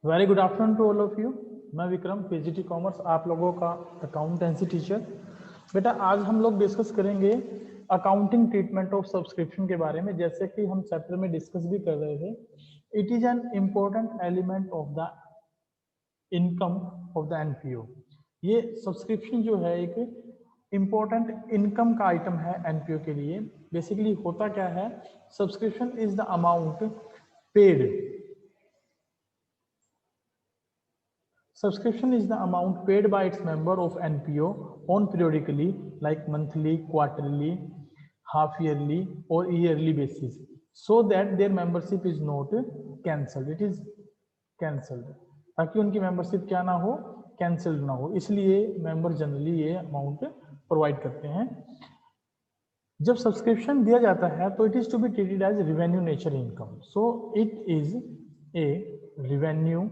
Very good afternoon to all of you. मैं Vikram, PGT commerce, आप लोगों का अकाउंटेंसी टीचर। बेटा आज हम लोग डिस्कस करेंगे अकाउंटिंग ट्रीटमेंट ऑफ सब्सक्रिप्शन के बारे में। जैसे कि हम चैप्टर में डिस्कस भी कर रहे थे, it is an important element of the income of the NPO. ये सब्सक्रिप्शन जो है एक इम्पोर्टेंट इनकम का आइटम है एनपीओ के लिए। बेसिकली होता क्या है, subscription is the amount paid. Subscription is the amount paid by its member of NPO on periodically, like monthly, quarterly, half yearly or yearly basis, so that their membership is not cancelled. It is cancelled ताकि उनकी membership क्या ना हो, cancel ना हो। इसलिए member generally ये amount provide करते हैं। जब सब्सक्रिप्शन दिया जाता है तो it is to be treated as revenue nature income. So it is a revenue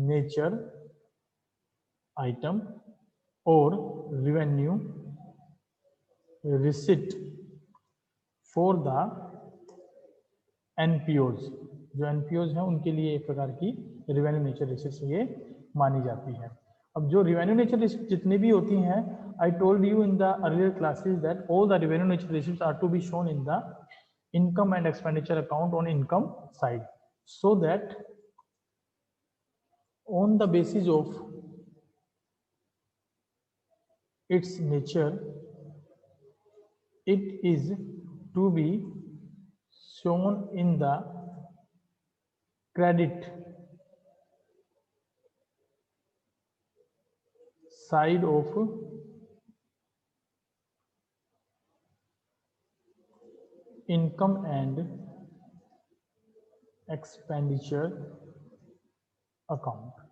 nature item or revenue receipt for the NPOs। जो NPOs हैं उनके लिए एक प्रकार की रिवेन्यू नेचर रिसिप्ट ये मानी जाती है। अब जो रिवेन्यू नेचर रिसिप्ट जितनी भी होती हैं, I told you in the earlier classes that all the revenue nature receipt are to be shown in the income and expenditure account on income side, so that on the basis of its nature it is to be shown in the credit side of income and expenditure account।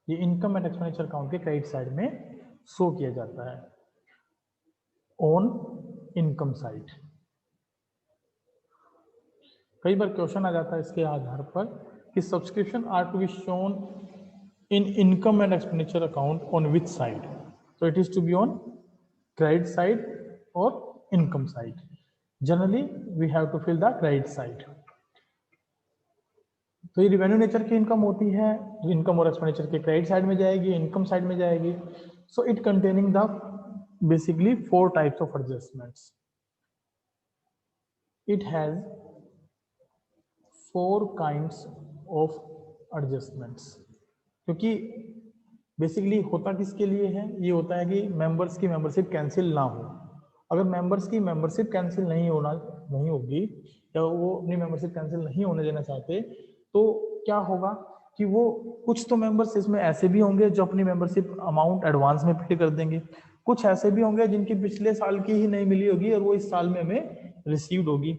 ये income and expenditure account के credit side में show किया जाता है on income side. कई बार question आ जाता है इसके आधार पर कि subscription are to be shown in income and expenditure account on which side. तो it is to be on credit side और income side. Generally we have to fill the credit side. तो ये रिवेन्यू नेचर की income होती है, income और expenditure के credit side में जाएगी, इनकम साइड में जाएगी। So it containing the basically 4 types of adjustments. It has 4 kinds of adjustments. क्योंकि बेसिकली होता किसके लिए है, ये होता है कि मेंबर्स की मेंबरशिप कैंसिल ना हो। अगर मेंबर्स की मेंबरशिप कैंसिल नहीं होगी या वो अपनी मेंबरशिप कैंसिल नहीं होने देना चाहते, तो क्या होगा कि वो कुछ तो मेंबर्स इसमें ऐसे भी होंगे जो अपनी मेंबरशिप अमाउंट एडवांस में पे कर देंगे, कुछ ऐसे भी होंगे जिनकी पिछले साल की ही नहीं मिली होगी और वो इस साल में हमें रिसीव्ड होगी,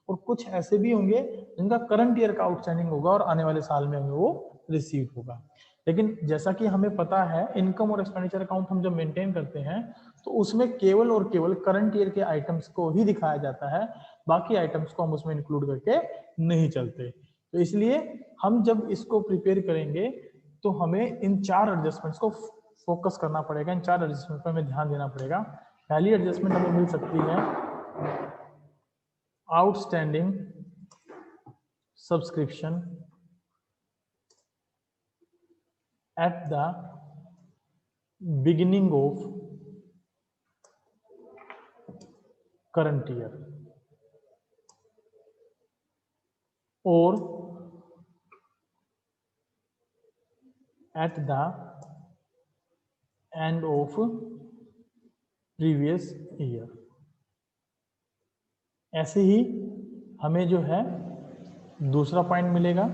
और कुछ ऐसे भी होंगे जिनका करंट ईयर का आउटस्टैंडिंग होगा और आने वाले साल में हमें वो रिसीव होगा। लेकिन जैसा कि हमें पता है, इनकम और एक्सपेंडिचर अकाउंट हम जब मेंटेन करते हैं तो उसमें केवल और केवल करंट ईयर के आइटम्स को ही दिखाया जाता है, बाकी आइटम्स को हम उसमें इंक्लूड करके नहीं चलते। तो इसलिए हम जब इसको प्रिपेयर करेंगे तो हमें इन 4 एडजस्टमेंट्स को फोकस करना पड़ेगा, इन 4 एडजस्टमेंट पर हमें ध्यान देना पड़ेगा। पहली एडजस्टमेंट हमें मिल सकती है outstanding subscription at the beginning of current year or at the end of previous year। ऐसे ही हमें जो है दूसरा पॉइंट मिलेगा,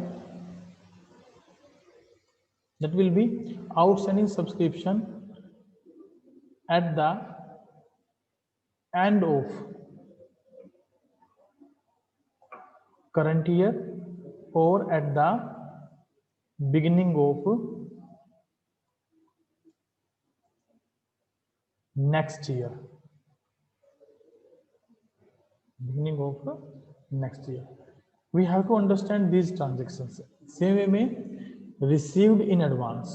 that will be outstanding subscription at the end of current year or at the beginning of next year, beginning of next year। We have to understand these transactions same way में received in advance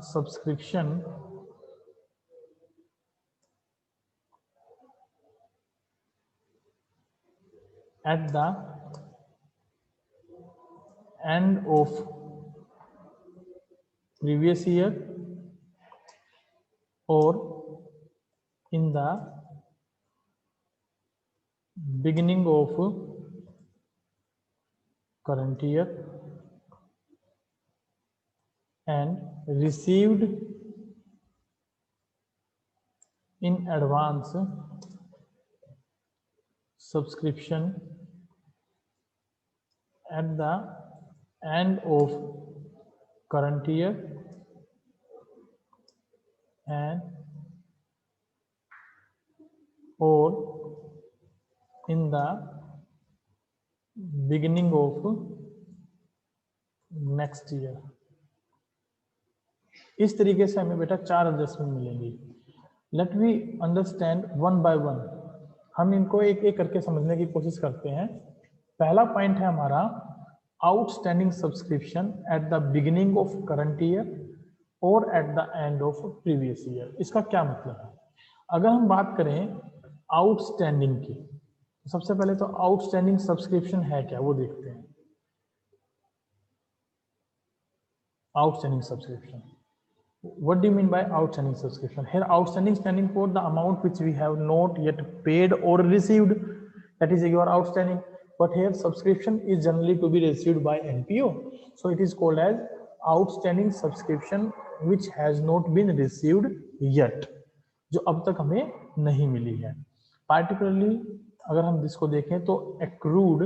subscription at the end of previous year or in the beginning of current year and received in advance subscription at the end of current year and or in the beginning of next year. इस तरीके से हमें बेटा 4 adjustment मिलेंगी। Let we understand one by one, हम इनको एक एक करके समझने की कोशिश करते हैं। पहला पॉइंट है हमारा outstanding subscription at the beginning of current year और at the end of previous year. इसका क्या मतलब है? अगर हम बात करें आउटस्टैंडिंग की, सबसे पहले तो आउटस्टैंडिंग सब्सक्रिप्शन है क्या वो देखते हैं। Outstanding subscription. What do you mean by outstanding subscription? Here, outstanding standing for the amount which we have not yet paid or received. That is your outstanding. But here, subscription is generally to be received by NPO. So it is called as outstanding subscription which has not been received yet. जो अब तक हमें नहीं मिली है। Particularly अगर हम इसको देखें तो accrued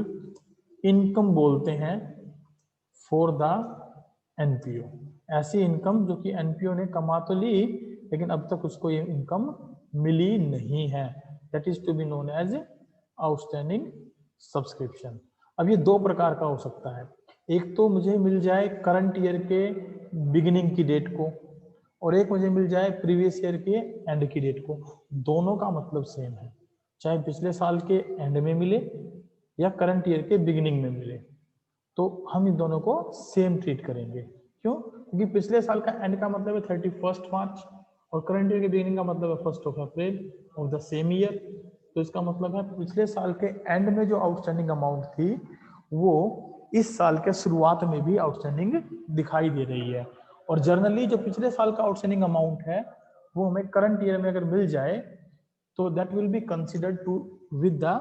income बोलते हैं for the एनपीओ। ऐसी इनकम जो कि एनपीओ ने कमा तो ली लेकिन अब तक उसको ये इनकम मिली नहीं है, that is to be known as outstanding subscription. अब ये 2 प्रकार का हो सकता है, एक तो मुझे मिल जाए करंट ईयर के बिगिनिंग की डेट को और एक मुझे मिल जाए प्रीवियस ईयर के एंड की डेट को। दोनों का मतलब सेम है, चाहे पिछले साल के एंड में मिले या करंट ईयर के बिगिनिंग में मिले, तो हम इन दोनों को सेम ट्रीट करेंगे। क्यों? क्योंकि पिछले साल का एंड का मतलब है 31 मार्च और करंट ईयर के बिगिनिंग का मतलब है 1 अप्रैल ऑफ द सेम ईयर। तो इसका मतलब है पिछले साल के एंड में जो आउटस्टैंडिंग अमाउंट थी वो इस साल के शुरुआत में भी आउटस्टैंडिंग दिखाई दे रही है। और जनरली जो पिछले साल का आउटस्टैंडिंग अमाउंट है वो हमें करंट ईयर में अगर मिल जाए तो that will be considered to with the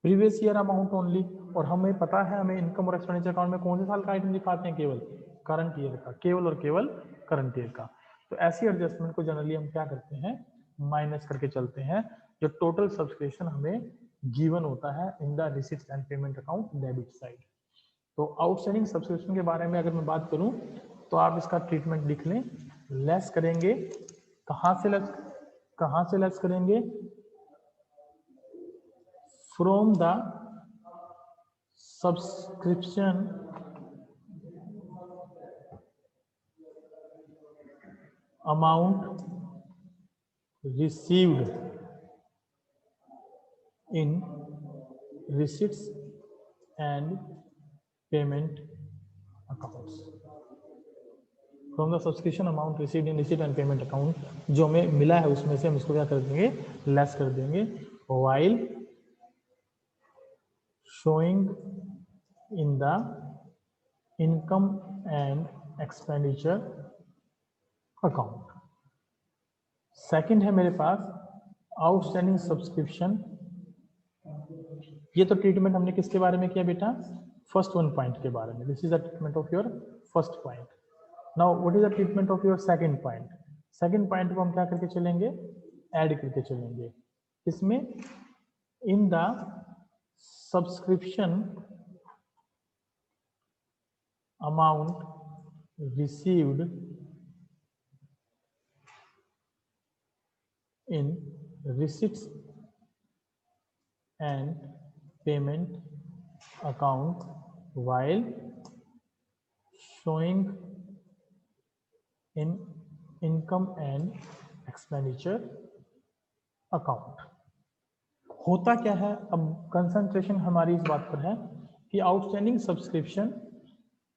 previous year amount only. और हमें पता है हमें इनकम और एक्सपेंडिचर अकाउंट में कौन से साल का आइटम दिखाते हैं, केवल करंट ईयर का, केवल और केवल करंट ईयर का। तो ऐसी एडजस्टमेंट को जनरली हम क्या करते हैं, माइनस करके चलते हैं जो टोटल सब्सक्रिप्शन हमें गिवन होता है in the receipts and payment account debit side. तो आउटस्टैंडिंग सब्सक्रिप्शन के बारे में अगर मैं बात करूं तो आप इसका ट्रीटमेंट लिख लें। लेस करेंगे, कहां से लेस करेंगे? From the subscription amount received in receipts and payment accounts। from the subscription amount received in receipt and payment account, जो हमें मिला है उसमें से हम इसको क्या कर देंगे, लेस कर देंगे। while showing in the income and expenditure account। Second है मेरे पास आउटस्टैंडिंग सब्सक्रिप्शन। ये तो ट्रीटमेंट हमने किसके बारे में किया बेटा, फर्स्ट वन पॉइंट के बारे में। This is the treatment of your first point. Now what is the treatment of your second point. Second point को हम क्या करके चलेंगे, ऐड करके चलेंगे। इसमें in the subscription amount received in receipts and payment account while showing in income and expenditure account। होता क्या है, अब कंसंट्रेशन हमारी इस बात पर है कि outstanding subscription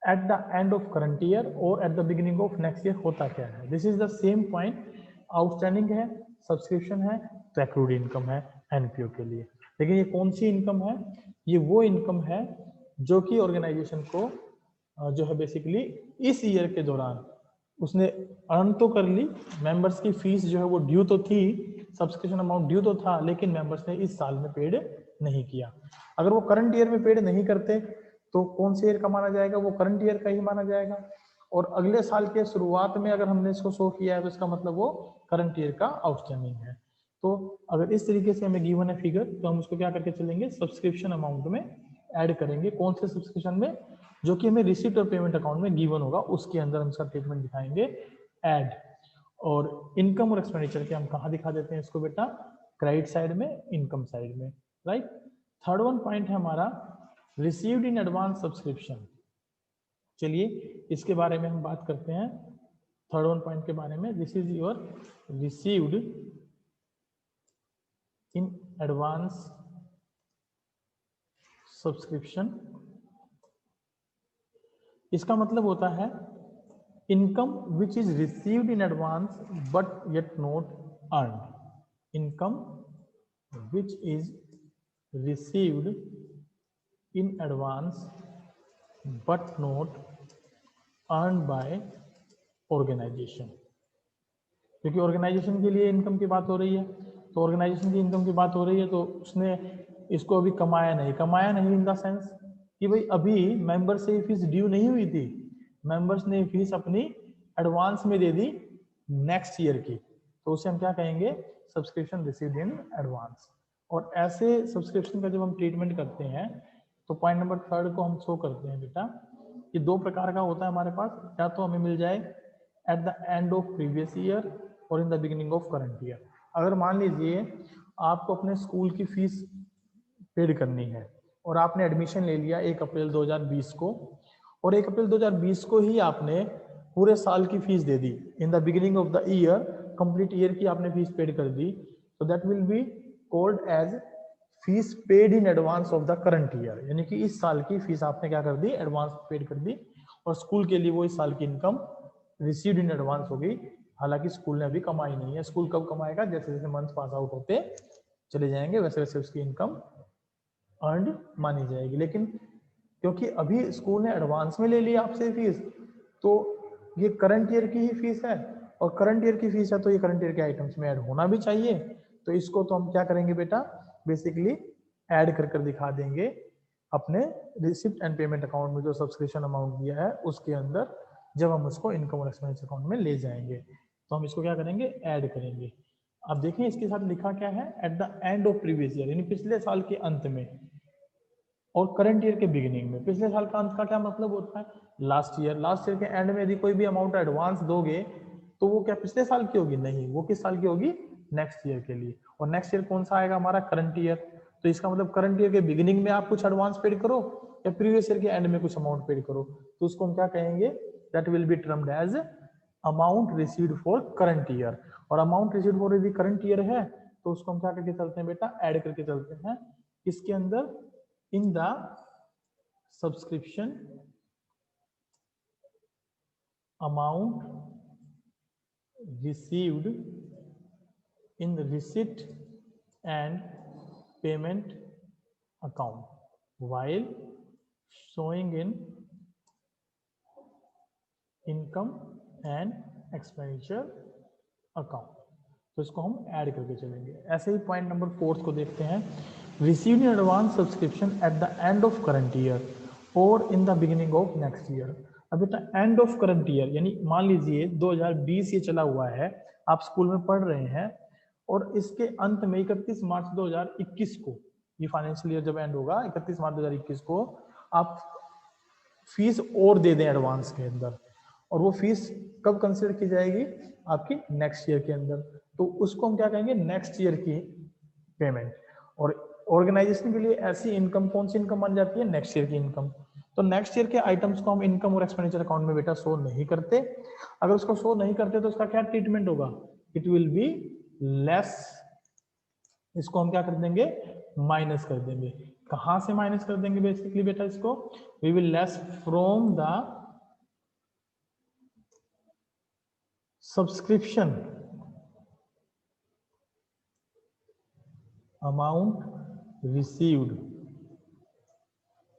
at the end of current year और at the beginning of next year होता क्या है। This is the same point, outstanding है, सब्सक्रिप्शन है, तो एक्रूड इनकम है एनपीओ के लिए। लेकिन ये कौन सी इनकम है, ये वो इनकम है जो कि ऑर्गेनाइजेशन को जो है बेसिकली इस ईयर के दौरान उसने अर्न तो कर ली, मेंबर्स की फीस जो है वो ड्यू तो थी, सब्सक्रिप्शन अमाउंट ड्यू तो था, लेकिन मेंबर्स ने इस साल में पेड नहीं किया। अगर वो करंट ईयर में पेड नहीं करते तो कौन से ईयर का माना जाएगा, वो करंट ईयर का ही माना जाएगा। और अगले साल के शुरुआत में अगर हमने इसको शो किया है तो इसका मतलब वो करंट ईयर का आउटस्टैंडिंग है। तो अगर इस तरीके से हमें गिवन है फिगर, तो हम उसको क्या करके चलेंगे, सब्सक्रिप्शन अमाउंट में ऐड करेंगे। कौन से सब्सक्रिप्शन में, जो कि हमें रिसीट और पेमेंट अकाउंट में गिवन होगा, उसके अंदर हम इसका स्टेटमेंट दिखाएंगे ऐड। और इनकम और एक्सपेंडिचर के हम कहाँ दिखा देते हैं इसको बेटा, क्रेडिट साइड में, इनकम साइड में, राइट। थर्ड वन पॉइंट है हमारा रिसीव्ड इन एडवांस सब्सक्रिप्शन। चलिए इसके बारे में हम बात करते हैं, थर्ड वन पॉइंट के बारे में। This is your received in advance subscription. इसका मतलब होता है income which is received in advance but yet not earn. Income which is received in advance but not earn by organisation. क्योंकि organisation के लिए इनकम की बात हो रही है, तो ऑर्गेनाइजेशन की इनकम की बात हो रही है, तो उसने इसको अभी कमाया नहीं इन द सेंस कि भाई अभी मेंबर से फीस ड्यू नहीं हुई थी, मेंबर्स ने फीस अपनी एडवांस में दे दी नेक्स्ट ईयर की, तो उसे हम क्या कहेंगे, सब्सक्रिप्शन रिसीव्ड इन एडवांस। और ऐसे सब्सक्रिप्शन का जब हम ट्रीटमेंट करते हैं तो पॉइंट नंबर थर्ड को हम शो करते हैं बेटा। ये दो प्रकार का होता है हमारे पास, या तो हमें मिल जाए at the end of previous year और in the beginning of current year. अगर मान लीजिए आपको अपने स्कूल की फीस पेड करनी है और आपने एडमिशन ले लिया 1 अप्रैल 2020 को, और 1 अप्रैल 2020 को ही आपने पूरे साल की फीस दे दी, in the beginning of the year complete year की आपने फीस पेड कर दी, तो that will be called as fees paid in advance of the current year. यानी कि इस साल की फीस आपने क्या कर दी, एडवांस पेड कर दी, और स्कूल के लिए वो इस साल की इनकम रिसीव्ड इन एडवांस हो गई। हालांकि स्कूल ने अभी कमाई नहीं है, स्कूल कब कमाएगा, जैसे जैसे मंथ पास आउट होते चले जाएंगे वैसे वैसे उसकी इनकम अर्न मानी जाएगी। लेकिन क्योंकि अभी स्कूल ने एडवांस में ले लिया आपसे फीस, तो ये करंट ईयर की ही फीस है, और करंट ईयर की फीस है तो ये करंट ईयर के आइटम्स में ऐड होना भी चाहिए। तो इसको तो हम क्या करेंगे बेटा, बेसिकली ऐड कर कर दिखा देंगे अपने रिसिप्ट एंड पेमेंट अकाउंट में, जो सब्सक्रिप्शन अमाउंट दिया है उसके अंदर, जब हम उसको इनकम और एक्सपेंस अकाउंट में ले जाएंगे तो हम इसको क्या करेंगे, ऐड करेंगे। अब देखें इसके साथ लिखा क्या है, eight the end of previous year, यानी पिछले साल के अंत में, और करंट ईयर के बिगिनिंग में। पिछले साल का अंत का क्या मतलब होता है, लास्ट ईयर। लास्ट ईयर के एंड में यदि कोई भी अमाउंट एडवांस दोगे तो वो क्या पिछले साल की होगी, नहीं, वो किस साल की होगी, नेक्स्ट ईयर के लिए। और नेक्स्ट ईयर कौन सा आएगा हमारा, करंट ईयर। तो इसका मतलब करंट ईयर के बिगिनिंग में आप कुछ एडवांस पेड करो या प्रीवियस ईयर के एंड में कुछ अमाउंट पेड करो, तो उसको हम क्या कहेंगे, that will be termed as amount received for current year. और अमाउंट रिसीव्ड फॉर यदि करंट ईयर है तो उसको हम क्या करके चलते हैं बेटा, ऐड करके चलते हैं इसके अंदर, in the subscription amount received in the receipt and payment account while showing in income and expenditure account। तो इसको हम ऐड करके चलेंगे। ऐसे ही पॉइंट नंबर 4 को देखते हैं, received in advance subscription at the end of current year और in the beginning of next year. अब बेटा एंड ऑफ करंट ईयर यानी मान लीजिए 2020 ये चला हुआ है, आप स्कूल में पढ़ रहे हैं, और इसके अंत में 31 मार्च 2021 को, ये फाइनेंशियल ईयर जब एंड होगा 31 मार्च 2021 को, आप फीस और दे दें एडवांस के अंदर, और वो फीस कब कंसिडर की जाएगी, आपकी नेक्स्ट ईयर के अंदर, तो उसको हम क्या कहेंगे, नेक्स्ट ईयर की पेमेंट। और ऑर्गेनाइजेशन के लिए ऐसी इनकम कौन सी इनकम बन जाती है, नेक्स्ट ईयर की इनकम। तो नेक्स्ट ईयर के आइटम्स को हम इनकम और एक्सपेंडिचर अकाउंट में बेटा शो नहीं करते। अगर उसको शो नहीं करते तो उसका क्या ट्रीटमेंट होगा, इट विल बी लेस, इसको हम क्या कर देंगे, माइनस कर देंगे। कहां से माइनस कर देंगे बेसिकली बेटा इसको, we will less from the subscription amount received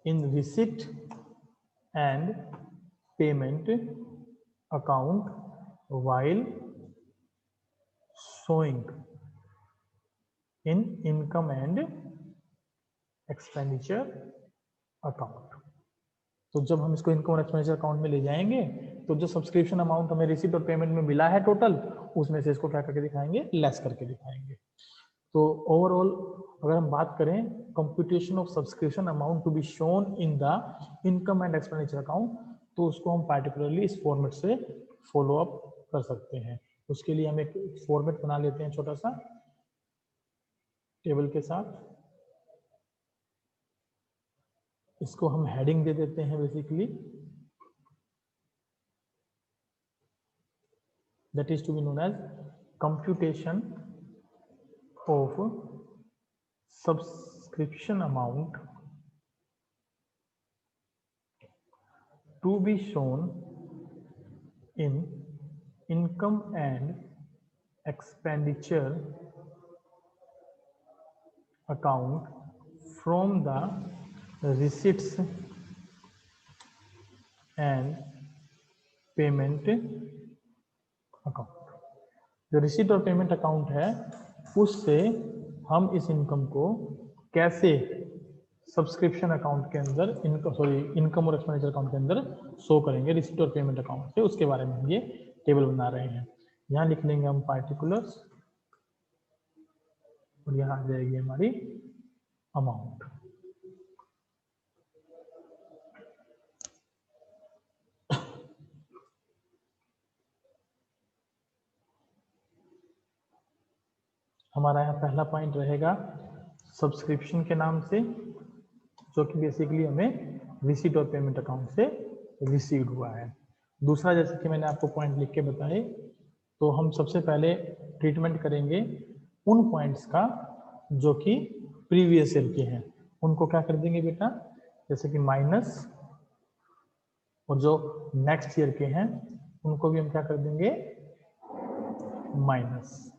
in receipt and payment account while showing in income and expenditure account। तो जब हम इसको इनकम और एक्सपेंडिचर अकाउंट में ले जाएंगे तो जो सब्सक्रिप्शन अमाउंट हमें रिसीट और पेमेंट में मिला है टोटल, उसमें से इसको क्या करके दिखाएंगे, लेस करके दिखाएंगे। तो ओवरऑल अगर हम बात करें computation of subscription amount to be shown in the income and expenditure account, तो उसको हम पार्टिकुलरली इस फॉर्मेट से फॉलो अप कर सकते हैं। उसके लिए हम एक फॉर्मेट बना लेते हैं छोटा सा टेबल के साथ। इसको हम हेडिंग दे देते हैं basically, that is to be known as computation of subscription amount to be shown in income and expenditure account from the receipts and payment account। जो रिसीट और पेमेंट अकाउंट है उससे हम इस इनकम को कैसे सब्सक्रिप्शन अकाउंट के अंदर इनकम और एक्सपेंडिचर अकाउंट के अंदर शो करेंगे रिसीट और पेमेंट अकाउंट से, उसके बारे में हम ये टेबल बना रहे हैं। यहाँ लिख लेंगे हम पार्टिकुलर्स और यहाँ आ जाएगी हमारी अमाउंट। हमारा यहाँ पहला पॉइंट रहेगा सब्सक्रिप्शन के नाम से, जो कि बेसिकली हमें रिसीट और पेमेंट अकाउंट से रिसीव हुआ है। दूसरा, जैसे कि मैंने आपको पॉइंट लिख के बताए, तो हम सबसे पहले ट्रीटमेंट करेंगे उन पॉइंट्स का जो कि प्रीवियस ईयर के हैं, उनको क्या कर देंगे बेटा, जैसे कि माइनस, और जो नेक्स्ट ईयर के हैं उनको भी हम क्या कर देंगे, माइनस।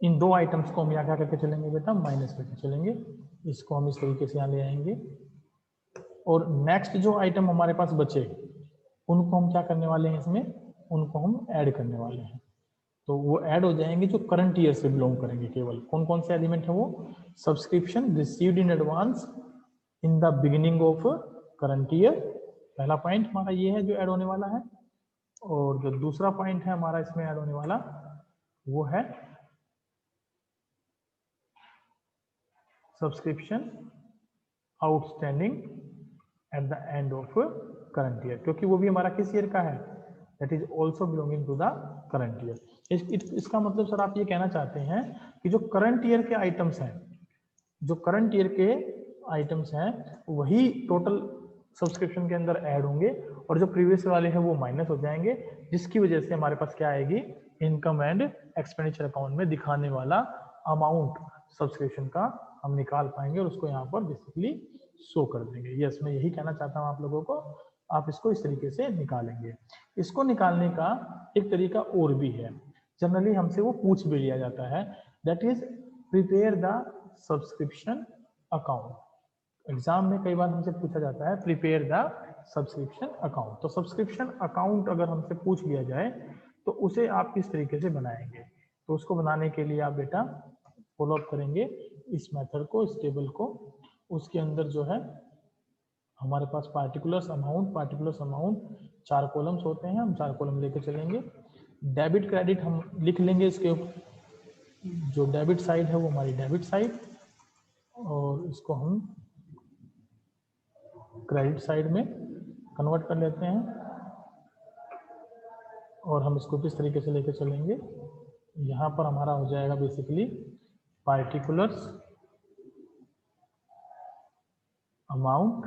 इन दो आइटम्स को हम यहाँ क्या करके चलेंगे बेटा, माइनस करके चलेंगे। इसको हम इस तरीके से यहाँ ले आएंगे और नेक्स्ट जो आइटम हमारे पास बचे उनको हम क्या करने वाले हैं, इसमें उनको हम ऐड करने वाले हैं। तो वो ऐड हो जाएंगे जो करंट ईयर से बिलोंग करेंगे। केवल कौन कौन से एलिमेंट है वो, subscription received in advance in the beginning of current year, पहला पॉइंट हमारा ये है जो ऐड होने वाला है। और जो दूसरा पॉइंट है हमारा इसमें ऐड होने वाला वो है subscription outstanding at the end of current year, क्योंकि वो भी हमारा किस ईयर का है, that is also belonging to the current year. इसका मतलब सर आप ये कहना चाहते हैं कि जो करंट ईयर के आइटम्स हैं, जो करंट ईयर के आइटम्स हैं वही टोटल सब्सक्रिप्शन के अंदर ऐड होंगे और जो प्रीवियस वाले हैं वो माइनस हो जाएंगे, जिसकी वजह से हमारे पास क्या आएगी, इनकम एंड एक्सपेंडिचर अकाउंट में दिखाने वाला अमाउंट सब्सक्रिप्शन का हम निकाल पाएंगे और उसको यहाँ पर बेसिकली शो कर देंगे। यस, मैं यही कहना चाहता हूँ आप लोगों को, आप इसको इस तरीके से निकालेंगे। इसको निकालने का एक तरीका और भी है, जनरली हमसे वो पूछ भी लिया जाता है, that is prepare the subscription account. Exam में कई बार हमसे पूछा जाता है प्रिपेयर द सब्सक्रिप्शन अकाउंट। तो सब्सक्रिप्शन अकाउंट अगर हमसे पूछ लिया जाए तो उसे आप किस तरीके से बनाएंगे, तो उसको बनाने के लिए आप बेटा फॉलो अप करेंगे इस मेथड को, इस टेबल को। उसके अंदर जो है हमारे पास पार्टिकुलर्स अमाउंट 4 कॉलम्स होते हैं, हम 4 कॉलम लेके चलेंगे। डेबिट क्रेडिट हम लिख लेंगे, इसके जो डेबिट साइड है वो हमारी डेबिट साइड, और इसको हम क्रेडिट साइड में कन्वर्ट कर लेते हैं। और हम इसको किस तरीके से लेके चलेंगे, यहाँ पर हमारा हो जाएगा बेसिकली पार्टिकुलर्स अमाउंट,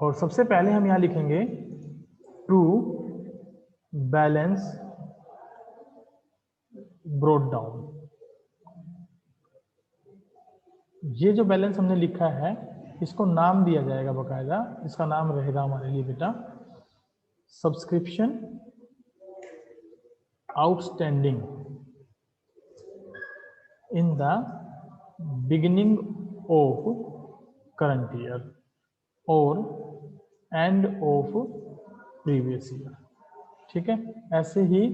और सबसे पहले हम यहाँ लिखेंगे टू बैलेंस ब्रोट डाउन। ये जो बैलेंस हमने लिखा है इसको नाम दिया जाएगा बकायदा, इसका नाम रहेगा हमारे लिए बेटा subscription outstanding in the beginning of current year और एंड ऑफ प्रीवियस ईयर। ठीक है, ऐसे ही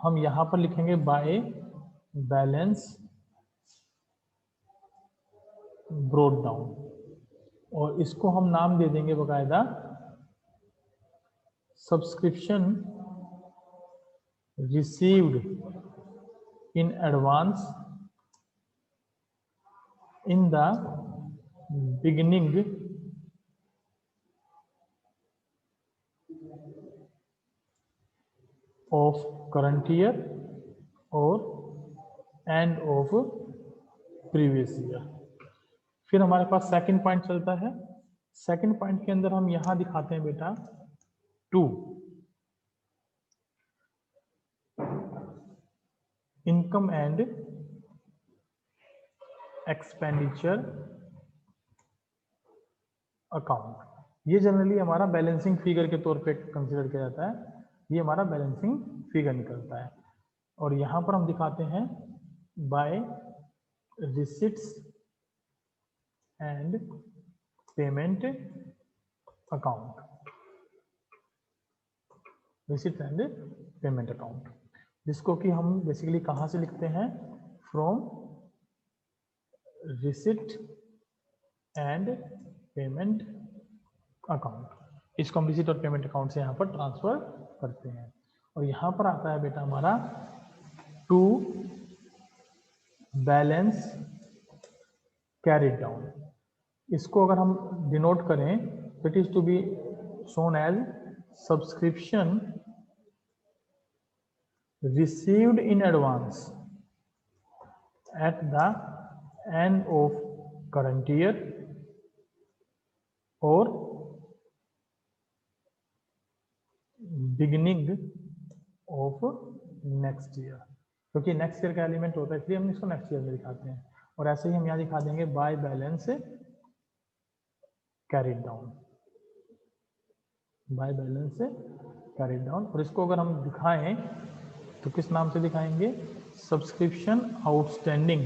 हम यहाँ पर लिखेंगे बाय बैलेंस ब्रोड डाउन, और इसको हम नाम दे देंगे बकायदा subscription received in advance in the beginning of current year और एंड ऑफ प्रीवियस ईयर। फिर हमारे पास सेकंड पॉइंट चलता है। सेकंड पॉइंट के अंदर हम यहां दिखाते हैं बेटा 2 इनकम एंड एक्सपेंडिचर अकाउंट। ये जनरली हमारा बैलेंसिंग फिगर के तौर पे कंसीडर किया जाता है। ये हमारा बैलेंसिंग फिगर निकलता है, और यहां पर हम दिखाते हैं by receipts and payment account, receipts and payment account, जिसको कि हम बेसिकली कहां से लिखते हैं, from receipt and payment account. इसको हम रिसिट और पेमेंट अकाउंट से यहाँ पर ट्रांसफर करते हैं। और यहाँ पर आता है बेटा हमारा टू बैलेंस कैरिड डाउन। इसको अगर हम डिनोट करें तो it is to be shown as subscription received in advance at the end of current year or beginning of next year, क्योंकि नेक्स्ट ईयर का एलिमेंट होता है इसलिए हम इसको नेक्स्ट ईयर में दिखाते हैं। और ऐसे ही हम यहाँ दिखा देंगे by balance carried down, by balance carried down. और इसको अगर हम दिखाएं तो किस नाम से दिखाएंगे, subscription outstanding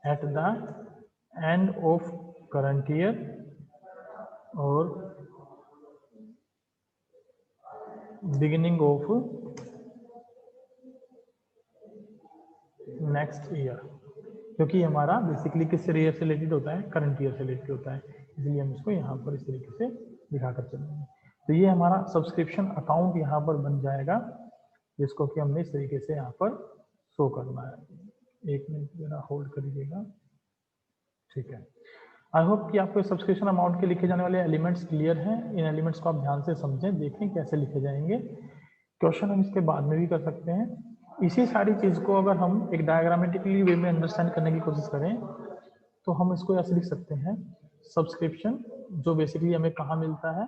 at the end of current year और बिगिनिंग ऑफ नेक्स्ट ईयर, क्योंकि हमारा बेसिकली किस ईयर से रिलेटेड होता है, करंट ईयर से रिलेटेड होता है, इसलिए हम इसको यहाँ पर इस तरीके से दिखाकर चलेंगे। तो ये हमारा सब्सक्रिप्शन अकाउंट यहाँ पर बन जाएगा, जिसको कि हमने इस तरीके से यहाँ पर शो करना है। एक मिनट जरा होल्ड करिएगा। ठीक है, आई होप कि आपको सब्सक्रिप्शन अमाउंट के लिखे जाने वाले एलिमेंट्स क्लियर हैं। इन एलिमेंट्स को आप ध्यान से समझें, देखें कैसे लिखे जाएंगे। क्वेश्चन हम इसके बाद में भी कर सकते हैं। इसी सारी चीज को अगर हम एक डायग्रामेटिकली वे में अंडरस्टैंड करने की कोशिश करें तो हम इसको ऐसे लिख सकते हैं, सब्सक्रिप्शन जो बेसिकली हमें कहाँ मिलता है,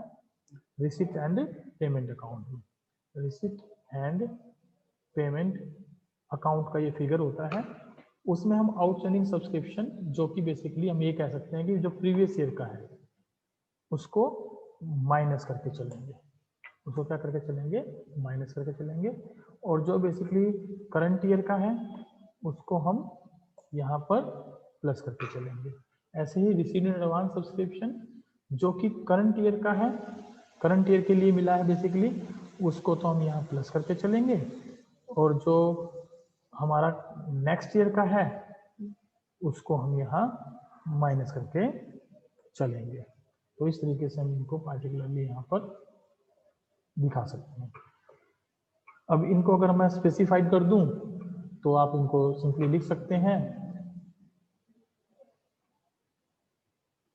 रिसिट एंड पेमेंट अकाउंट में। रिसिट एंड पेमेंट अकाउंट का ये फिगर होता है, उसमें हम आउटस्टैंडिंग सब्सक्रिप्शन जो कि बेसिकली हम ये कह सकते हैं कि जो प्रीवियस ईयर का है उसको माइनस करके चलेंगे, उसको क्या करके चलेंगे, माइनस करके चलेंगे। और जो बेसिकली करंट ईयर का है उसको हम यहाँ पर प्लस करके चलेंगे। ऐसे he received in advance subscription जो कि करंट ईयर का है, करंट ईयर के लिए मिला है बेसिकली, उसको तो हम यहाँ प्लस करके चलेंगे, और जो हमारा नेक्स्ट ईयर का है उसको हम यहाँ माइनस करके चलेंगे। तो इस तरीके से हम इनको पार्टिकुलरली यहाँ पर दिखा सकते हैं। अब इनको अगर मैं स्पेसिफाइड कर दूं तो आप इनको सिंपली लिख सकते हैं,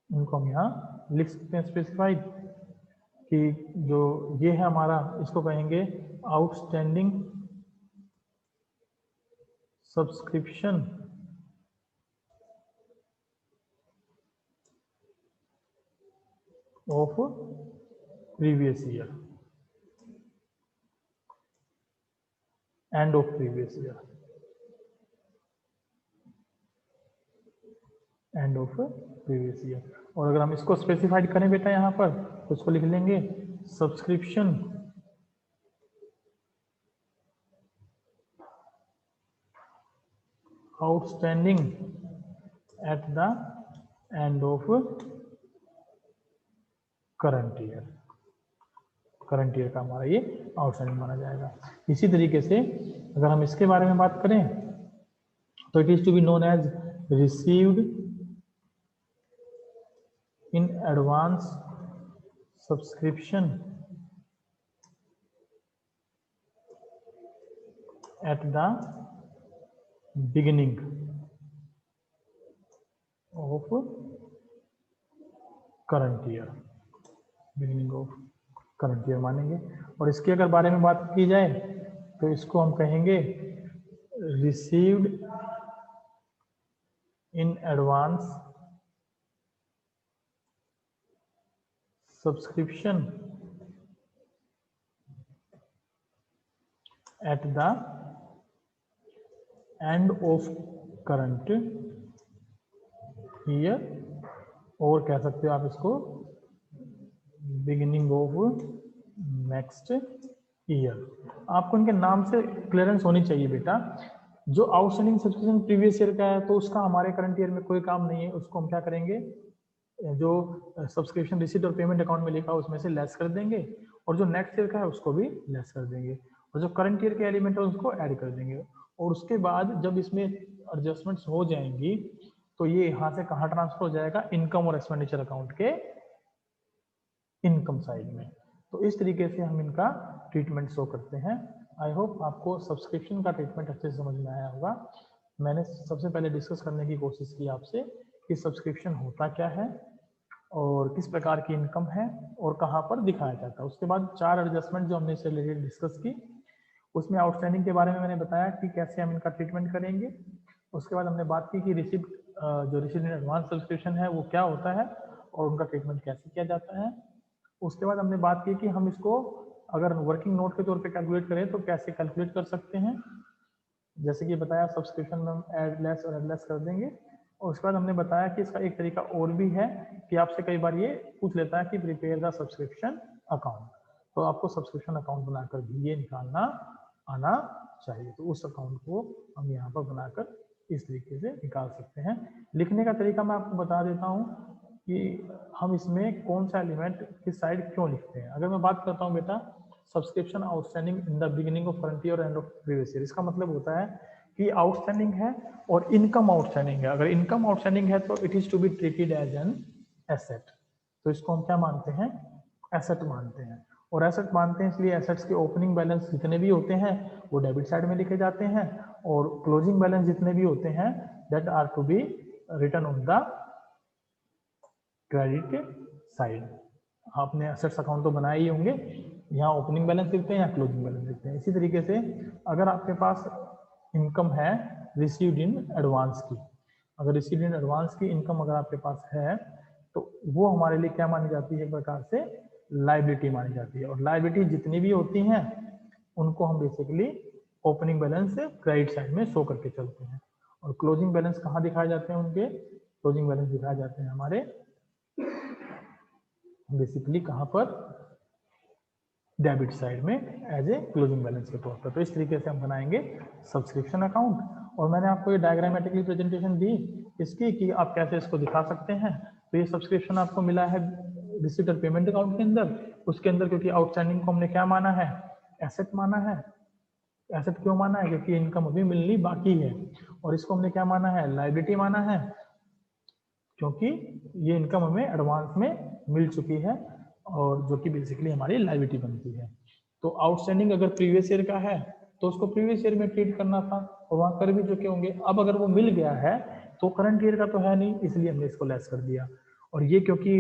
इनको हम यहाँ लिख सकते हैं स्पेसिफाइड कि जो ये है हमारा, इसको कहेंगे outstanding subscription of previous year, and of previous year, and of previous year. और अगर हम इसको स्पेसिफाइड करें बेटा यहाँ पर तो इसको लिख लेंगे subscription outstanding at the end of current year, current year का हमारा ये आउटस्टैंडिंग माना जाएगा। इसी तरीके से अगर हम इसके बारे में बात करें तो it is to be known as received in advance subscription at the beginning of current year, beginning of current year मानेंगे। और इसके अगर बारे में बात की जाए तो इसको हम कहेंगे received in advance subscription at the end of current year, और कह सकते हो आप इसको बिगिनिंग ऑफ नेक्स्ट ईयर। आपको इनके नाम से क्लियरेंस होनी चाहिए बेटा। जो आउटस्टैंडिंग सब्सक्रिप्शन प्रीवियस ईयर का है तो उसका हमारे करंट ईयर में कोई काम नहीं है, उसको हम क्या करेंगे, जो सब्सक्रिप्शन रिसीट और पेमेंट अकाउंट में लिखा है उसमें से लेस कर देंगे, और जो नेक्स्ट ईयर का है उसको भी लेस कर देंगे, और जो करंट ईयर के एलिमेंट है उसको ऐड कर देंगे। और उसके बाद जब इसमें एडजस्टमेंट्स हो जाएंगी तो ये यहाँ से कहाँ ट्रांसफर हो जाएगा, इनकम और एक्सपेंडिचर अकाउंट के इनकम साइड में। तो इस तरीके से हम इनका ट्रीटमेंट शो करते हैं। आई होप आपको सब्सक्रिप्शन का ट्रीटमेंट अच्छे से समझ में आया होगा। मैंने सबसे पहले डिस्कस करने की कोशिश की आपसे कि सब्सक्रिप्शन होता क्या है और किस प्रकार की इनकम है और कहाँ पर दिखाया जाता है। उसके बाद 4 एडजस्टमेंट जो हमने इससे रिलेटेड डिस्कस की, उसमें आउटस्टैंडिंग के बारे में मैंने बताया कि कैसे हम इनका ट्रीटमेंट करेंगे। उसके बाद हमने बात की कि रिसिप्ट जो रिसीव्ड इन एडवांस सब्सक्रिप्शन है वो क्या होता है और उनका ट्रीटमेंट कैसे किया जाता है। उसके बाद हमने बात की कि हम इसको अगर वर्किंग नोट के तौर पे कैलकुलेट करें तो कैसे कैलकुलेट कर सकते हैं, जैसे कि बताया सब्सक्रिप्शन में हम ऐड लेस और एड लेस कर देंगे। और उसके बाद हमने बताया कि इसका एक तरीका और भी है कि आपसे कई बार ये पूछ लेता है कि प्रिपेयर द सब्सक्रिप्शन अकाउंट, तो आपको सब्सक्रिप्शन अकाउंट बनाकर भी ये निकालना आना चाहिए। तो उस अकाउंट को हम यहाँ पर बनाकर इस तरीके से निकाल सकते हैं। लिखने का तरीका मैं आपको बता देता हूँ कि हम इसमें कौन सा एलिमेंट किस साइड क्यों लिखते हैं। अगर मैं बात करता हूँ बेटा subscription outstanding in the beginning of current year और एंड ऑफ प्रीवियस ईयर, इसका मतलब होता है कि आउटस्टैंडिंग है और इनकम आउटस्टैंडिंग है। अगर इनकम आउटस्टैंडिंग है तो it is to be treated as an asset, तो इसको हम क्या मानते हैं, एसेट मानते हैं। और एसेट मानते हैं इसलिए एसेट्स के ओपनिंग बैलेंस जितने भी होते हैं वो डेबिट साइड में लिखे जाते हैं, और क्लोजिंग बैलेंस जितने भी होते हैं that are to be written on the credit side. आपने एसेट्स अकाउंट तो बनाए ही होंगे, यहाँ ओपनिंग बैलेंस लिखते हैं या क्लोजिंग बैलेंस लिखते हैं। इसी तरीके से अगर आपके पास इनकम है रिसीव्ड इन एडवांस की, अगर रिसीव्ड इन एडवांस की इनकम अगर आपके पास है तो वो हमारे लिए क्या मानी जाती है, एक प्रकार से लायबिलिटी मानी जाती है। और लायबिलिटी जितनी भी होती हैं उनको हम बेसिकली ओपनिंग बैलेंस से क्रेडिट साइड में शो करके चलते हैं। और क्लोजिंग बैलेंस कहाँ दिखाए जाते हैं, उनके क्लोजिंग बैलेंस दिखाए जाते हैं हमारे बेसिकली कहाँ पर, डेबिट साइड में एज ए क्लोजिंग बैलेंस के तौर पर। तो इस तरीके से हम बनाएंगे सब्सक्रिप्शन अकाउंट। और मैंने आपको ये डायग्रामेटिकली प्रेजेंटेशन दी इसकी कि आप कैसे इसको दिखा सकते हैं। तो ये सब्सक्रिप्शन आपको मिला है रिसीट और पेमेंट अकाउंट के अंदर, उसके अंदर क्योंकि आउटस्टैंडिंग को हमने क्या माना है, एसेट माना है। एसेट क्यों माना है, क्योंकि इनकम अभी मिलनी बाकी है। और इसको हमने क्या माना है, लायबिलिटी माना है, क्योंकि ये इनकम हमें एडवांस में मिल चुकी है और जो कि बेसिकली हमारी लायबिलिटी बनती है। तो आउटस्टैंडिंग अगर प्रीवियस ईयर का है तो उसको प्रीवियस ईयर में ट्रीट करना था और वहां कर भी चुके होंगे। अब अगर वो मिल गया है तो करंट ईयर का तो है नहीं, इसलिए हमने इसको लेस कर दिया। और ये क्योंकि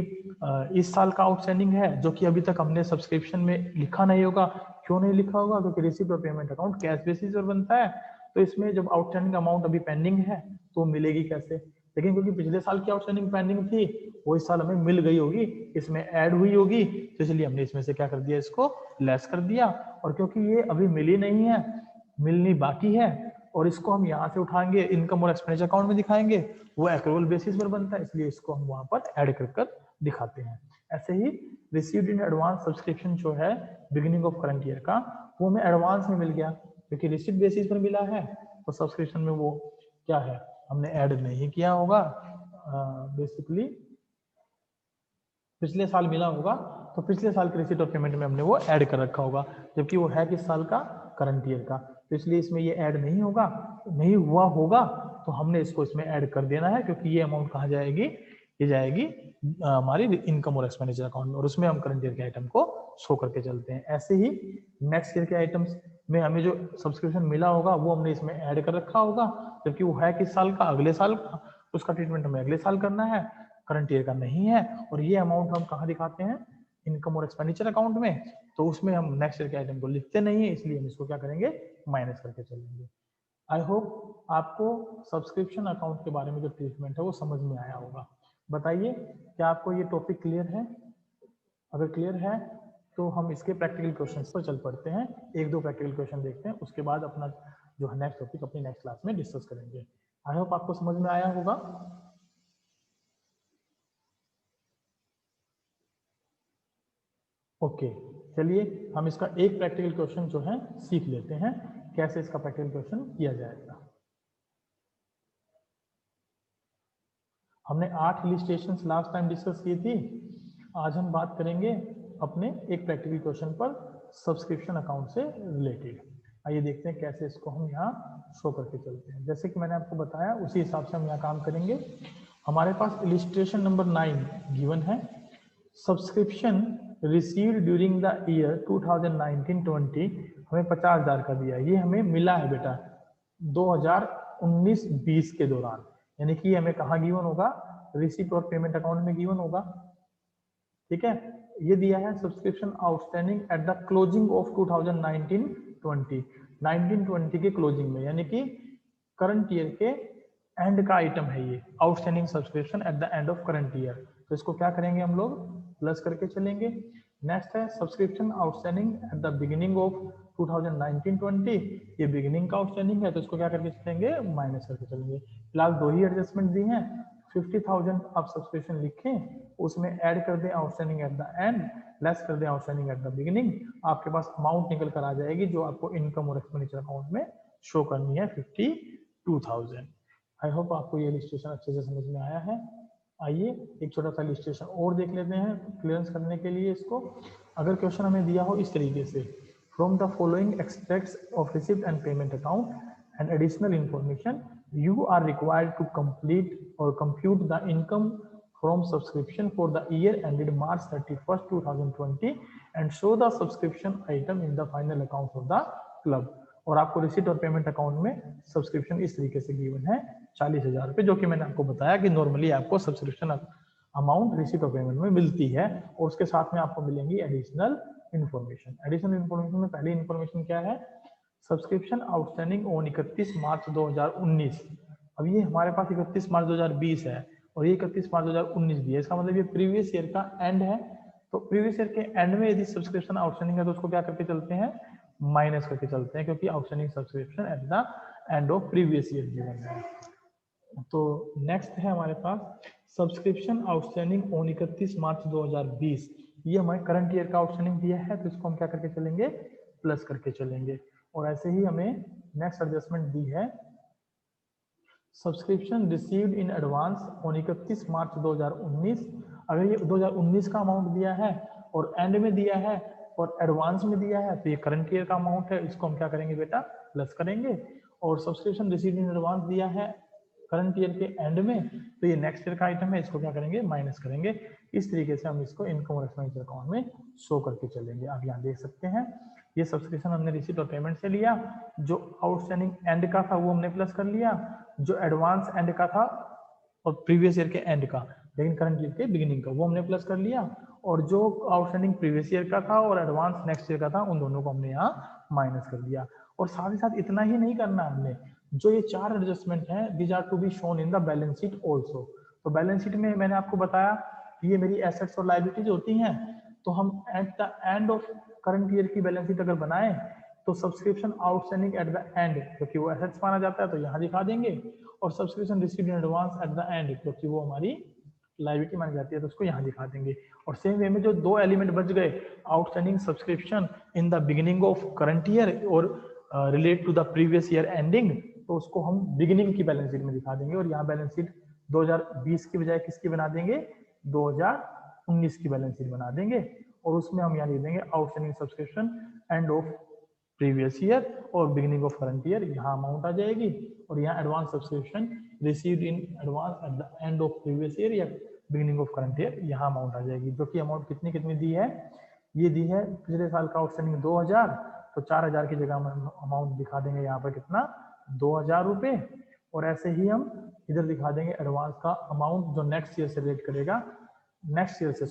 इस साल का आउटस्टैंडिंग है जो कि अभी तक हमने सब्सक्रिप्शन में लिखा नहीं होगा। क्यों नहीं लिखा होगा, क्योंकि रिसीट और पेमेंट अकाउंट कैश बेसिस पर बनता है, तो इसमें जब आउटस्टैंडिंग अमाउंट अभी पेंडिंग है तो मिलेगी कैसे। लेकिन क्योंकि पिछले साल की आउटस्टैंडिंग पेंडिंग थी वो इस साल हमें मिल गई होगी, इसमें ऐड हुई होगी, तो इसलिए हमने इसमें से क्या कर दिया, इसको लेस कर दिया। और क्योंकि ये अभी मिली नहीं है, मिलनी बाकी है, और इसको हम यहाँ से उठाएंगे इनकम और एक्सपेंडिचर अकाउंट में दिखाएंगे, वो एक्रूवल बेसिस पर बनता है, इसलिए इसको हम वहां पर ऐड कर दिखाते हैं। ऐसे he received in advance subscription जो है बिगिनिंग ऑफ करंट ईयर का, वो हमें एडवांस में मिल गया क्योंकि रिसीट बेसिस पर मिला है, तो सब्सक्रिप्शन में वो क्या है, हमने ऐड नहीं किया होगा, बेसिकली पिछले साल मिला होगा तो पिछले साल के रिसीट और पेमेंट में हमने वो ऐड कर रखा होगा, जबकि वो है किस साल का, करंट ईयर का, तो इसलिए इसमें ये ऐड नहीं होगा, नहीं हुआ होगा तो हमने इसको इसमें ऐड कर देना है, क्योंकि ये अमाउंट कहाँ जाएगी, ये जाएगी हमारी इनकम और एक्सपेंडिचर अकाउंट में, और उसमें हम करंट ईयर के आइटम को शो करके चलते हैं। ऐसे ही नेक्स्ट ईयर के आइटम्स में हमें जो सब्सक्रिप्शन मिला होगा वो हमने इसमें ऐड कर रखा होगा, जबकि वो है किस साल का, अगले साल का, उसका ट्रीटमेंट हमें अगले साल करना है, करंट ईयर का नहीं है। और ये अमाउंट हम कहाँ दिखाते हैं, इनकम और एक्सपेंडिचर अकाउंट में, तो उसमें हम नेक्स्ट ईयर के आइटम को लिखते नहीं है, इसलिए हम इसको क्या करेंगे, माइनस करके चलेंगे। आई होप आपको सब्सक्रिप्शन अकाउंट के बारे में जो ट्रीटमेंट है वो समझ में आया होगा। बताइए क्या आपको ये टॉपिक क्लियर है? अगर क्लियर है तो हम इसके प्रैक्टिकल क्वेश्चंस पर चल पड़ते हैं, एक दो प्रैक्टिकल क्वेश्चन देखते हैं, उसके बाद अपना जो है नेक्स्ट टॉपिक अपनी नेक्स्ट क्लास में डिस्कस करेंगे। आई होप आपको समझ में आया होगा। ओके, चलिए हम इसका एक प्रैक्टिकल क्वेश्चन जो है सीख लेते हैं, कैसे इसका प्रैक्टिकल क्वेश्चन किया जाएगा। हमने 8 इलिस्ट्रेशंस लास्ट टाइम डिस्कस की थी, आज हम बात करेंगे अपने एक प्रैक्टिकल क्वेश्चन पर सब्सक्रिप्शन अकाउंट से रिलेटेड। आइए देखते हैं कैसे इसको हम यहाँ शो करके चलते हैं। जैसे कि मैंने आपको बताया उसी हिसाब से हम यहाँ काम करेंगे। हमारे पास इलिस्ट्रेशन नंबर 9 गिवन है, subscription received during the year 2019-20 हमें 50,000 का दिया, ये हमें मिला है बेटा 2019-20 के दौरान, यानी कि हमें कहाँ गिवन होगा, रिसीट और पेमेंट अकाउंट में गिवन होगा। ठीक है, ये दिया है subscription outstanding at the closing of 2019-20 19-20 के क्लोजिंग में, यानी कि करंट ईयर के एंड का आइटम है ये, outstanding subscription at the end of current year. तो इसको क्या करेंगे हम लोग, प्लस करके चलेंगे। नेक्स्ट है subscription outstanding at the beginning of 2019-20, ये बिगिनिंग का आउटस्टैंडिंग है, तो इसको क्या करके चलेंगे, माइनस करके चलेंगे। फिलहाल दो ही एडजस्टमेंट दी हैं, 50,000 आप सब्सक्रिप्शन लिखें, उसमें ऐड कर दें outstanding at the and, less कर दें आउटस्टैंडिंग एट द बिगिनिंग, आपके पास अमाउंट निकल कर आ जाएगी जो आपको इनकम और एक्सपेंडिचर अकाउंट में शो करनी है, 52,000। आई होप आपको ये इलिस्ट्रेशन अच्छे से समझ में आया है। आइए एक छोटा सा इलिस्ट्रेशन और देख लेते हैं क्लियरेंस करने के लिए इसको। अगर क्वेश्चन हमें दिया हो इस तरीके से, from the following extracts of receipt and payment account and additional information you are required to complete or compute the income from subscription for the year ended March 31st 2020 and show the subscription item in the final accounts of the club। और आपको receipt और payment account में subscription इस तरीके से given है 40,000 रुपए, जो कि मैंने आपको बताया कि नॉर्मली आपको सब्सक्रिप्शन अमाउंट रिसीट और पेमेंट में मिलती है, और उसके साथ में आपको मिलेंगी एडिशनल इन्फॉर्मेशन। एडिशनल इन्फॉर्मेशन में पहली इन्फॉर्मेशन क्या है, सब्सक्रिप्शन आउटस्टैंडिंग ऑन 31 मार्च 2019। अब ये हमारे पास 31 मार्च 2020 है और ये 31 मार्च 2019 भी है, इसका मतलब ये प्रीवियस ईयर का एंड है। तो प्रीवियस ईयर के एंड में यदि सब्सक्रिप्शन आउटस्टैंडिंग है तो उसको क्या करके चलते हैं, माइनस करके चलते हैं, क्योंकि outstanding subscription at the end of previous year given है। तो नेक्स्ट है हमारे पास सब्सक्रिप्शन आउटस्टैंडिंग ऑन 31 मार्च 2020, ये हमारे करंट ईयर का आउटस्टैंडिंग दिया है, तो इसको हम क्या करके चलेंगे, प्लस करके चलेंगे। और ऐसे ही हमें नेक्स्ट एडजस्टमेंट दी है, subscription received in advance on 31 मार्च 2019। अगर ये 2019 का अमाउंट दिया है और एंड में दिया है और एडवांस में दिया है तो ये करंट ईयर का अमाउंट है, इसको हम क्या करेंगे बेटा, प्लस करेंगे। और सब्सक्रिप्शन रिसीव्ड इन एडवांस दिया है करंट ईयर के एंड में, तो ये नेक्स्ट ईयर का आइटम है, इसको क्या करेंगे, माइनस करेंगे। इस तरीके से हम इसको इनकम और एक्सपेंडिचर अकाउंट में शो करके चलेंगे। आप यहाँ देख सकते हैं ये सब्सक्रिप्शन हमने रिसीट और पेमेंट से लिया, जो आउटस्टैंडिंग एंड का था वो हमने प्लस कर लिया, जो एडवांस एंड का था और प्रीवियस ईयर के एंड का लेकिन करंट ईयर के बिगिनिंग का, वो हमने प्लस कर लिया, और जो आउटस्टैंडिंग प्रीवियस ईयर का था और एडवांस नेक्स्ट ईयर का था उन दोनों को हमने यहाँ माइनस कर दिया। और साथ ही साथ इतना ही नहीं करना हमने, जो ये 4 एडजस्टमेंट है these are to be shown in the balance sheet also. तो बैलेंस शीट में मैंने आपको बताया कि ये मेरी एसेट्स और लायबिलिटीज होती हैं, तो हम eight the end of current year की बैलेंस शीट अगर बनाए तो subscription outstanding at the and, क्योंकि वो एसेट्स माना जाता है तो यहाँ दिखा देंगे, और subscription received in advance at the and, क्योंकि वो हमारी लायबिलिटी मानी जाती है तो उसको यहाँ दिखा देंगे। और सेम वे में जो 2 एलिमेंट बच गए, outstanding subscription in the beginning of current year और relate to the previous year ending, तो उसको हम बिगिनिंग की बैलेंस शीट में दिखा देंगे और यहाँ बैलेंस शीट 2020 की बजाय किसकी बना देंगे, 2019 की बैलेंस शीट बना देंगे और उसमें हम यहाँ लिख देंगे outstanding subscription and of previous year और बिगिनिंग ऑफ करंट ईयर, यहाँ अमाउंट आ जाएगी और यहाँ advance subscription received in advance at the end of previous year या बिगिनिंग ऑफ करंट ईयर, यहाँ अमाउंट आ जाएगी। जो कि अमाउंट कितनी कितनी दी है, ये दी है पिछले साल का आउटस्टैंडिंग 2000, तो 4000 की जगह हम अमाउंट दिखा देंगे यहाँ पर कितना, 2000 रुपये। और ऐसे ही हम इधर दिखा देंगे एडवांस का अमाउंट जो नेक्स्ट ईयर से रिलेट करेगा, नेक्स्ट ईयर से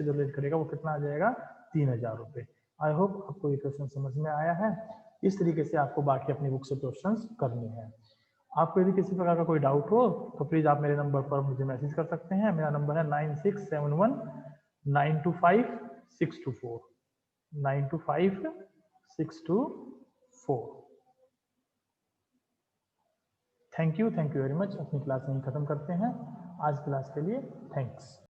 जो रिलेट करेगा वो कितना आ जाएगा, 3000 रुपये। आई होप आपको ये क्वेश्चन समझ में आया है। इस तरीके से आपको बाकी अपनी बुक से क्वेश्चंस करने हैं। आपको यदि किसी प्रकार का कोई डाउट हो तो प्लीज आप मेरे नंबर पर मुझे मैसेज कर सकते हैं। मेरा नंबर है 9671925624 925624। Thank you very much. अपनी क्लास यहीं खत्म करते हैं। आज क्लास के लिए थैंक्स।